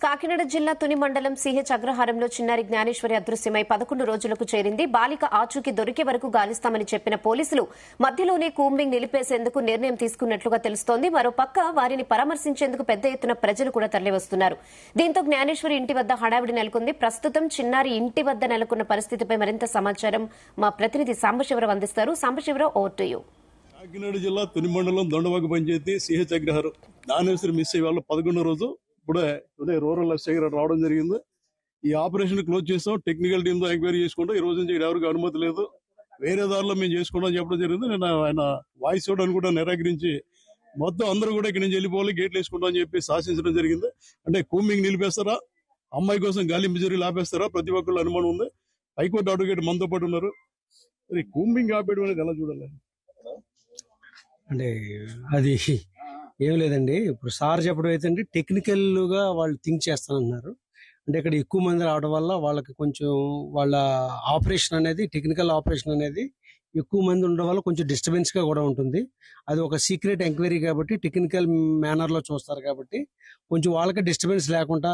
కాకినాడ జిల్లా తుని మండలం సిహెచ్ అగ్రహారంలో చిన్నారి జ్ఞానేశ్వరి అదృశ్యమై 11 రోజులకు చేరింది. బాలిక ఆచూకీ దొరికే వరకు గాలిస్తామని చెప్పిన పోలీసులు మధ్యలోనే కూంబింగ్ నిలిపేసేందుకు నిర్ణయం తీసుకున్నట్లుగా తెలుస్తోంది. మరోపక్క వారిని పరామర్శించేందుకు పెద్ద ఎత్తున ప్రజలు కూడా తరలివస్తున్నారు. దీంతో జ్ఞానేశ్వరి ఇంటి వద్ద హడావిడి నెలకొంది. ప్రస్తుతం చిన్నారి ఇంటి వద్ద నెలకొన్న పరిస్థితిపై మరింత సమాచారం మా ప్రతినిధి సాంబశివరావు అందిస్తారు. Sambasivarao, over to you. Kakinada జిల్లా తుని మండలం దొండవాక పంచాయతీ సిహెచ్ అగ్రహారం జ్ఞానేశ్వరి మిస్ అయ్యే వాళ్ళు 11 రోజు ఇప్పుడే ఉదయం రూరల్ ఎస్ఐ గారు రావడం జరిగింది. ఈ ఆపరేషన్ క్లోజ్ చేస్తాం, టెక్నికల్ టీమ్ తో ఎంక్వైరీ చేసుకుంటాం. ఈ రోజు నుంచి ఎవరికి అనుమతి లేదు, వేరే దారిలో మేము చేసుకుంటాం చెప్పడం జరిగింది. నేను ఆయన వాయిస్ ఇవ్వడానికి కూడా నిరాకరించి మొత్తం అందరూ కూడా ఇక్కడి నుంచి వెళ్ళిపోవాలి, గేట్లు వేసుకుంటాం అని చెప్పి శాసించడం జరిగింది. అంటే కూంబింగ్ నిలిపేస్తారా, అమ్మాయి కోసం గాలి మిజరీలు ఆపేస్తారా, ప్రతి ఒక్కళ్ళు అనుమానం ఉంది. హైకోర్టు అడ్వకేట్ మనతో పాటు ఉన్నారు. మరి కూంబింగ్ ఆపేయడం అనేది ఎలా చూడాలి అంటే అది ఏం లేదండి. ఇప్పుడు సార్ చెప్పడం అయితే టెక్నికల్ గా వాళ్ళు థింక్ చేస్తానన్నారు. అంటే ఇక్కడ ఎక్కువ మంది రావడం వల్ల వాళ్ళకి కొంచెం వాళ్ళ ఆపరేషన్ అనేది, టెక్నికల్ ఆపరేషన్ అనేది ఎక్కువ మంది ఉండడం వల్ల కొంచెం డిస్టర్బెన్స్ గా కూడా ఉంటుంది. అది ఒక సీక్రెట్ ఎంక్వైరీ కాబట్టి టెక్నికల్ మేనర్ లో చూస్తారు కాబట్టి కొంచెం వాళ్ళకి డిస్టర్బెన్స్ లేకుండా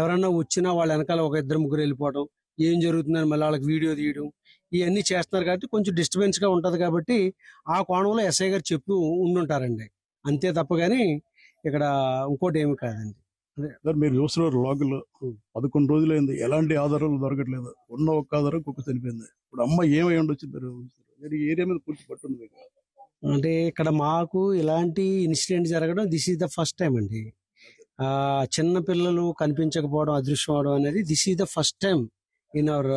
ఎవరన్నా వచ్చినా వాళ్ళ వెనకాల ఒక ఇద్దరు ముగ్గురు వెళ్ళిపోవడం, ఏం జరుగుతుందని మళ్ళీ వాళ్ళకి వీడియో తీయడం, ఇవన్నీ చేస్తున్నారు కాబట్టి కొంచెం డిస్టర్బెన్స్ గా ఉంటది. కాబట్టి ఆ కోణంలో ఎస్ఐ గారు చెప్పి ఉండుంటారండి, అంతే తప్ప గానీ ఇక్కడ ఇంకోటి ఏమి కాదండి. మీరు చూస్తున్నారు లోకల్ 11 రోజులైంది, ఎలాంటి ఆధారాలు దొరకట్లేదు. ఉన్న ఒక్క ఆధారం కుక్క చనిపోయింది. ఇప్పుడు అమ్మ ఏమై ఉండొచ్చు మీరు ఏరియా మీద పూర్తి పట్టుంది. అంటే ఇక్కడ మాకు ఇలాంటి ఇన్సిడెంట్ జరగడం this is the first time అండి. చిన్న పిల్లలు కనిపించకపోవడం, అదృశ్యం అవడం అనేది this is the first time in our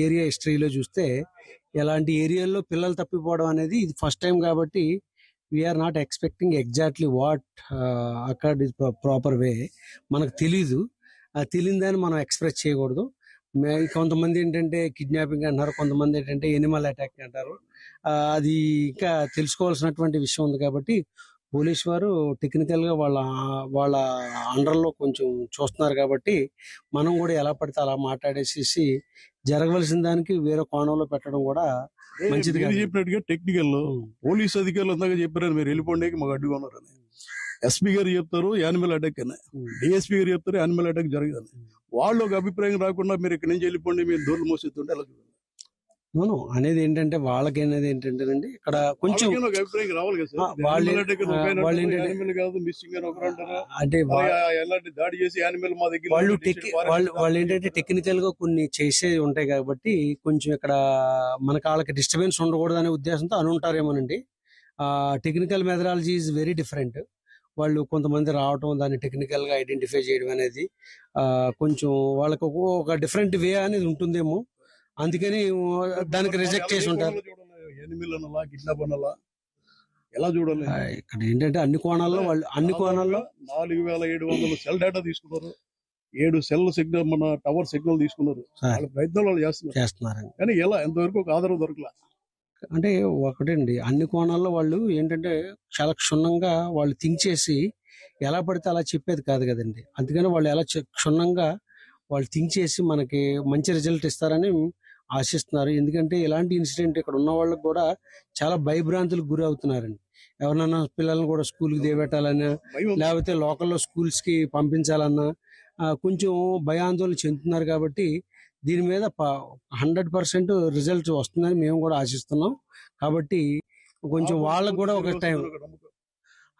area హిస్టరీలో. చూస్తే ఎలాంటి ఏరియాల్లో పిల్లలు తప్పిపోవడం అనేది ఇది ఫస్ట్ టైం కాబట్టి we are not expecting exactly what accord is proper way. మనకు తెలీదు, తెలియని దాన్ని మనం ఎక్స్ప్రెస్ చేయకూడదు. కొంతమంది ఏంటంటే కిడ్నాపింగ్ అంటారు, కొంతమంది ఏంటంటే ఎనిమల్ అటాక్ అంటారు. అది ఇంకా తెలుసుకోవాల్సినటువంటి విషయం ఉంది కాబట్టి పోలీసు వారు టెక్నికల్ గా వాళ్ళ అండర్ లో కొంచెం చూస్తున్నారు. కాబట్టి మనం కూడా ఎలా పడితే అలా మాట్లాడేసేసి జరగవలసిన దానికి వేరే కోణంలో పెట్టడం కూడా మంచిది కాదు. చెప్పినట్టుగా టెక్నికల్ పోలీస్ అధికారులు అందాక చెప్పారని మీరు వెళ్ళిపోండి మాకు అడ్డుగా ఉన్నారని. ఎస్పీ గారు చెప్తారు యానిమల్ అటాక్ అని, డిఎస్పీ గారు చెప్తారు యానిమల్ అటాక్ జరగదని. వాళ్ళు ఒక అభిప్రాయం రాకుండా మీరు ఇక్కడి నుంచి వెళ్ళిపోండి, మీరు డోర్లు మోసేస్తుంటే ఎలా చూడండి. అనేది ఏంటంటే వాళ్ళకి అనేది ఏంటంటే ఇక్కడ కొంచెం అభిప్రాయం రావాలి కదా సార్. అంటే దాడి చేసి యానిమల్ మా దగ్గర వాళ్ళు ఏంటంటే టెక్నికల్ గా కొన్ని చేసే ఉంటాయి కాబట్టి కొంచెం ఇక్కడ మనకి వాళ్ళకి డిస్టర్బెన్స్ ఉండకూడదు అనే ఉద్దేశంతో అని ఉంటారేమోనండి. Technical methodology is very different. వాళ్ళు కొంతమంది రావటం, దాన్ని టెక్నికల్ గా ఐడెంటిఫై చేయడం అనేది కొంచెం వాళ్ళకి ఒక డిఫరెంట్ వే అనేది ఉంటుందేమో, అందుకని దానికి రిజెక్ట్ చేసి ఉంటారు. ఎలా చూడాలి ఇక్కడ ఏంటంటే అన్ని కోణాల్లో 4700 సెల్ డేటా తీసుకున్నారు, 7 సెల్ సిగ్నల్ మన టవర్ సిగ్నల్ తీసుకున్నారు. ప్రయత్నాలు వాళ్ళు చేస్తున్నారు కానీ ఎలా ఎంతవరకు ఒక ఆధారం దొరకలే. అంటే ఒకటండి, అన్ని కోణాల్లో వాళ్ళు ఏంటంటే చాలా క్షుణ్ణంగా వాళ్ళు థింక్ చేసి ఎలా పడితే అలా చెప్పేది కాదు కదండి. అందుకని వాళ్ళు ఎలా క్షుణ్ణంగా వాళ్ళు థింక్ చేసి మనకి మంచి రిజల్ట్ ఇస్తారని ఆశిస్తున్నారు. ఎందుకంటే ఇలాంటి ఇన్సిడెంట్ ఇక్కడ ఉన్న వాళ్ళకి కూడా చాలా భయభ్రాంతులకు గురి అవుతున్నారండి. ఎవరినైనా పిల్లల్ని కూడా స్కూల్కి దిగబెట్టాలన్నా, లేకపోతే లోకల్లో స్కూల్స్ కి పంపించాలన్నా కొంచెం భయాందోళన చెందుతున్నారు. కాబట్టి దీని మీద 100% రిజల్ట్ వస్తుందని మేము కూడా ఆశిస్తున్నాం. కాబట్టి కొంచెం వాళ్ళకు కూడా ఒక టైం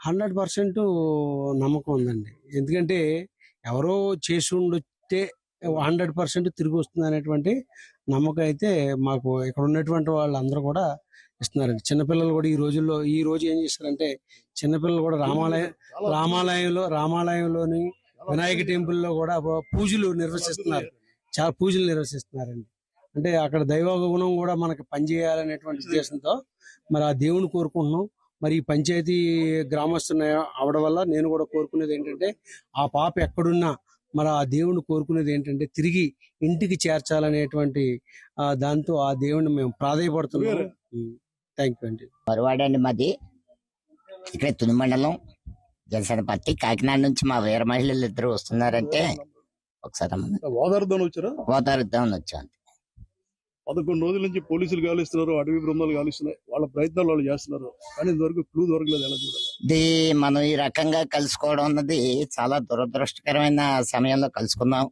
100% నమ్మకం ఉందండి. ఎందుకంటే ఎవరో చేసి ఉండొస్తే 100% తిరిగి వస్తుంది అనేటువంటి నమ్మకం అయితే మాకు ఇక్కడ ఉన్నటువంటి వాళ్ళందరూ కూడా ఇస్తున్నారండి. చిన్నపిల్లలు కూడా ఈ రోజు ఏం చేస్తారంటే చిన్నపిల్లలు కూడా రామాలయంలోని వినాయక టెంపుల్లో కూడా పూజలు నిర్వహిస్తున్నారు, చాలా పూజలు నిర్వహిస్తున్నారండి. అంటే అక్కడ దైవ గుణం కూడా మనకి పనిచేయాలనేటువంటి ఉద్దేశంతో మరి ఆ దేవుని కోరుకుంటున్నాం. మరి ఈ పంచాయతీ గ్రామస్తున్న అవడం వల్ల నేను కూడా కోరుకునేది ఏంటంటే ఆ పాప ఎక్కడున్నా మరి ఆ దేవుని కోరుకునేది ఏంటంటే తిరిగి ఇంటికి చేర్చాలనేటువంటి దాంతో ఆ దేవుని మేము ప్రాధాయపడుతున్నాం. థ్యాంక్ యూ అండి. మరువాడండి మాది ఇక్కడ తుని మండలం జనసేన పార్టీ. కాకినాడ నుంచి మా వీర మహిళలు ఇద్దరు వస్తున్నారంటే ఒకసారి ఓదారుద్దామని వచ్చాను. 11 రోజుల నుంచి పోలీసులు గాలిస్తున్నారు, అటవీ బృందాలు గాలిస్తున్నాయి. వాళ్ళ ప్రయత్నాలు వాళ్ళు చేస్తున్నారు, కానీ ఇంతవరకు క్లూ దొరకలేదు. ఎలా చూడాలి? ఇది మనం ఈ రకంగా కలుసుకోవడం అన్నది చాలా దురదృష్టకరమైన సమయంలో కలుసుకున్నాం.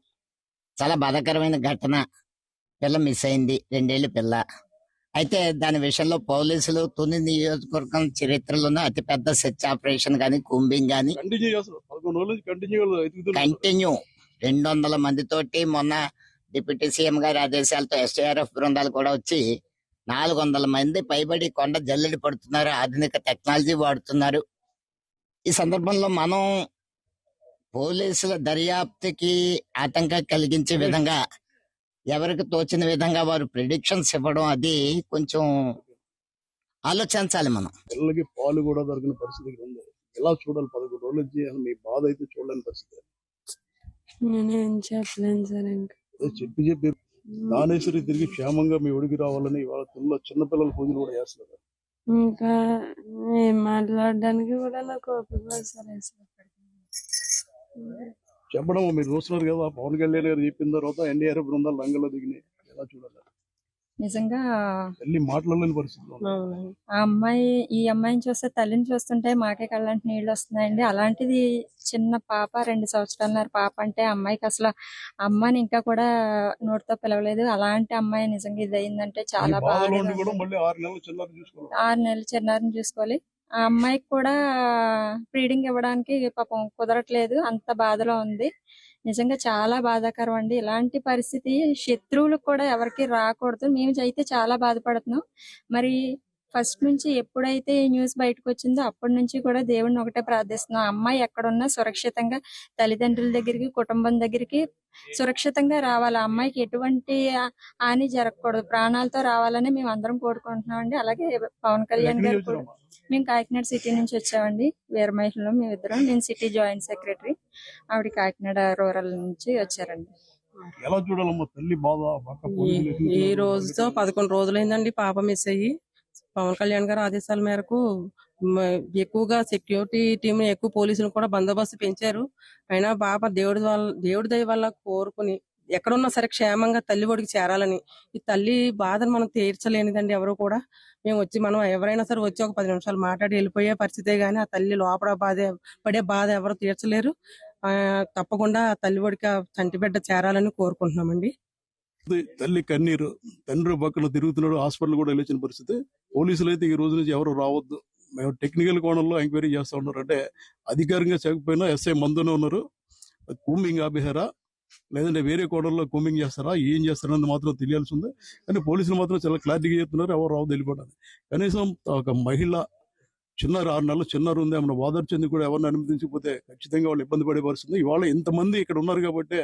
చాలా బాధాకరమైన ఘటన. పిల్ల మిస్ అయింది, 2 ఏళ్ల పిల్ల. అయితే దాని విషయంలో పోలీసులు తుని నియోజకవర్గం చరిత్రలోనే అతిపెద్ద సెర్చ్ ఆపరేషన్ గాని, కూంబింగ్ గాని కంటిన్యూ చేస్తున్నారు. 11 రోజుల నుంచి కంటిన్యూ 200 మందితోటి మొన్న డిప్యూటీ సీఎం గారి ఆదేశాలతో ఎస్టీఆర్ఎఫ్ బృందాలు కూడా వచ్చి 400 మంది పైబడి కొండ జల్లెడి పడుతున్నారు. ఆధునిక టెక్నాలజీ వాడుతున్నారు. ఈ సందర్భంలో మనం పోలీసుల దర్యాప్తుకి ఆటంకం కలిగించే విధంగా, ఎవరికి తోచిన విధంగా వారు ప్రిడిక్షన్స్ ఇవ్వడం, అది కొంచెం ఆలోచించాలి మనం. పిల్లలకి పాలు కూడా దొరికిన పరిస్థితి ఉంది. ఎలా చూడాలి? 11 రోజుల నుంచి మీ బాధ అయితే చూడలేని పరిస్థితి. నేనేం చెప్పలేను సార్. ఇంకా చెప్పి దానేశ్వరి తిరిగి క్షేమంగా మీ ఒడికి రావాలని ఇవాళ చిన్నపిల్లల పూజలు కూడా చేస్తున్నారు. ఇంకా ఏం మాట్లాడడానికి కూడా నాకు ఓపిక లేదు సార్. చెప్పడం మీరు చూస్తున్నారు కదా, పవన్ కళ్యాణ్ గారు చెప్పిన తర్వాత ఎన్డీఆర్ఎఫ్ బృందాలు రంగంలో దిగినాయి. ఎలా చూడాలి? నిజంగా తల్లి మాట్లాడలేని పరిస్థితిలో ఉంది. ఆ అమ్మాయి, ఈ అమ్మాయిని చూస్తే తల్లిని చూస్తుంటే మాకే కళ్ళంటి నీళ్ళు వస్తున్నాయండి. అలాంటిది చిన్న పాప, 2 సంవత్సరాల పాప అంటే అమ్మాయికి అసలు అమ్మని ఇంకా కూడా నోటితో పిలవలేదు. అలాంటి అమ్మాయి నిజంగా ఇది అయిందంటే చాలా ఈ బాధలో ఉండి బాధ. కూడా మళ్ళీ 6 నెలలు చిన్నారిని చూసుకోవాలి. 6 నెలల చిన్నారిని చూసుకోవాలి. ఆ అమ్మాయికి కూడా ఫీడింగ్ ఇవ్వడానికి పాపం కుదరట్లేదు. అంత బాధలో ఉంది. నిజంగా చాలా బాధాకరం అండి. ఇలాంటి పరిస్థితి శత్రువులకు కూడా ఎవరికి రాకూడదు. మేము అయితే చాలా బాధపడుతున్నాం. మరి ఫస్ట్ నుంచి ఎప్పుడైతే ఈ న్యూస్ బయటకు వచ్చిందో అప్పటి నుంచి కూడా దేవుడిని ఒకటే ప్రార్థిస్తున్నాం. ఆ అమ్మాయి ఎక్కడున్నా సురక్షితంగా తల్లిదండ్రుల దగ్గరికి, కుటుంబం దగ్గరికి సురక్షితంగా రావాలి. ఆ అమ్మాయికి ఎటువంటి హాని జరగకూడదు, ప్రాణాలతో రావాలని మేము అందరం కోరుకుంటున్నాం అండి. అలాగే పవన్ కళ్యాణ్ గారు కూడా. మేము కాకినాడ సిటీ నుంచి వచ్చామండి. వీర మహిళలు మేమిద్దరం. నేను సిటీ జాయింట్ సెక్రటరీ, ఆవిడ కాకినాడ రూరల్ నుంచి వచ్చారండి. ఎలా చూడాలమ్మా తల్లి బాధ? ఈ రోజుతో 11 రోజులైందండి పాప మిస్ అయ్యి. పవన్ కళ్యాణ్ గారి ఆదేశాల మేరకు ఎక్కువగా సెక్యూరిటీ టీం, ఎక్కువ పోలీసులు కూడా బందోబస్తు పెంచారు. అయినా పాప దేవుడి దయ వల్ల కోరుకుని ఎక్కడున్నా సరే క్షేమంగా తల్లి ఒడికి చేరాలని. ఈ తల్లి బాధను మనం తీర్చలేనిదండి ఎవరు కూడా. మనం ఎవరైనా సరే వచ్చి ఒక 10 నిమిషాలు మాట్లాడి వెళ్ళిపోయే పరిస్థితే గానీ ఆ తల్లి లోపల పడే బాధ ఎవరు తీర్చలేరు. తప్పకుండా ఆ తల్లి ఒడికి చంటి బిడ్డ చేరాలని కోరుకుంటున్నామండి. తల్లి కన్నీరు, తండ్రి పక్కన తిరుగుతున్నాడు, హాస్పిటల్ కూడా వెళ్ళొచ్చిన పరిస్థితి. పోలీసులు అయితే ఈ రోజు నుంచి ఎవరు రావద్దు, మేము టెక్నికల్ కోణంలో ఎంక్వైరీ చేస్తా ఉన్నారు. అంటే అధికారికంగా చేయకపోయినా ఎస్ఐ మందునే ఉన్నారు. కూంబింగ్ ఆపేశారా లేదంటే వేరే కోణంలో కూంబింగ్ చేస్తారా, ఏం చేస్తారన్నది మాత్రం తెలియాల్సి ఉంది. కానీ పోలీసులు మాత్రం చాలా క్లారిటీగా చెప్తున్నారు, ఎవరు రావద్దు, వెళ్ళిపోవడానికి. కనీసం ఒక మహిళ చిన్నారు, 6 నెలలు చిన్నారు ఉంది, ఆమెను ఓదార్చేందుకు కూడా ఎవరిని అనుమతించకపోతే ఖచ్చితంగా వాళ్ళు ఇబ్బంది పడే పరిస్థితుంది. ఇవాళ ఇంతమంది ఇక్కడ ఉన్నారు కాబట్టి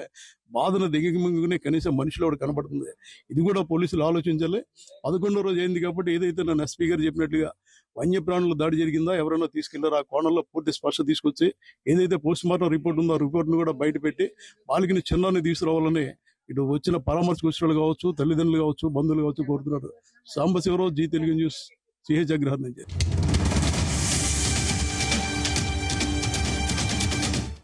బాధను దిగమింగునే కనీసం మనిషిలో ఒకటి కనబడుతుంది. ఇది కూడా పోలీసులు ఆలోచించాలి. 11వ రోజు అయింది కాబట్టి ఏదైతే నన్ను ఎస్పీ గారు చెప్పినట్లుగా వన్యప్రాణుల దాడి జరిగిందా, ఎవరైనా తీసుకెళ్లారు, ఆ కోణంలో పూర్తి స్పష్టత తీసుకొచ్చి ఏదైతే పోస్ట్ మార్టం రిపోర్ట్ ఉందో ఆ రిపోర్ట్ను కూడా బయట పెట్టి బాలికని చిన్నాన్ని తీసుకురావాలని ఇటు వచ్చిన పరామర్శకు వచ్చిన వాళ్ళు కావచ్చు, తల్లిదండ్రులు కావచ్చు, బంధువులు కావచ్చు కోరుతున్నారు. సాంబశివరావు, జీ తెలుగు న్యూస్, సిహెచ్ అగ్రహారం నుంచి.